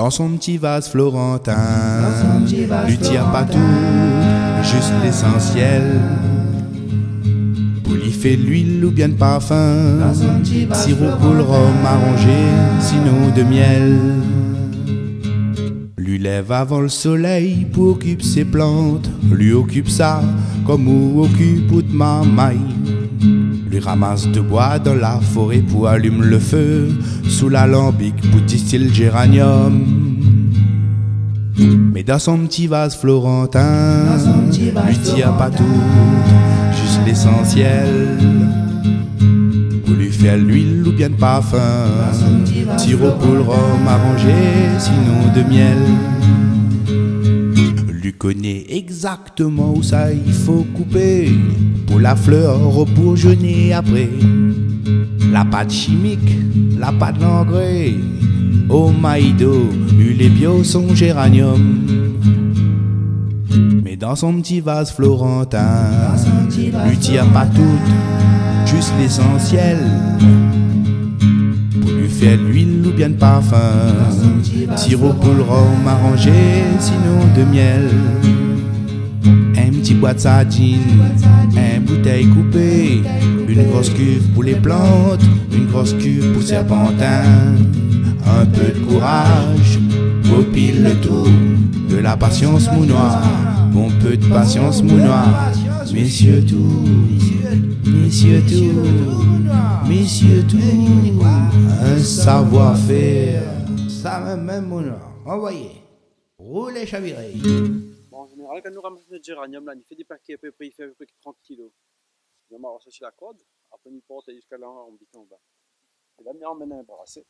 Dans son petit vase florentin, lui tire pas tout, juste l'essentiel. Pour lui faire de l'huile ou bien de parfum, sirop pour le rhum arrangé, sinon de miel. Lui lève avant le soleil pour occuper ses plantes, lui occupe ça comme ou occupe toute ma maille. Lui ramasse de bois dans la forêt pour allumer le feu, sous l'alambic pour distiller le géranium. Mais dans son petit vase florentin, lui tire pas tout, juste l'essentiel. Pour lui faire l'huile ou bien de parfum, sirop pour le rhum arrangé, sinon de miel. Lui connaît exactement où ça il faut couper, pour la fleur ou pour jeûner après. La pâte chimique, la pâte d'engrais, au maïdo, huile et bio, son géranium. Mais dans son petit vase florentin, lui tire pas tout, juste l'essentiel. Pour lui faire de l'huile ou bien de parfum, sirop pour le rhum arrangé, sinon de miel. Un petit bois de sardines, un bouteille coupée, une grosse cuve pour les plantes, une grosse cuve pour serpentin. Un peu de courage, au pile le tout, de la patience mounoir, bon peu de patience mounoir. Messieurs tout, messieurs tout, messieurs tout, un savoir-faire. Ça même mounoir, envoyez, roulez chavirez. Bon, en général, quand nous ramassons notre géranium, là, il fait des paquets à peu près, il fait à peu près 30 kilos. On va sur la corde, après on porte jusqu'à là, on bite en bas. Et là, on emmène un brassé.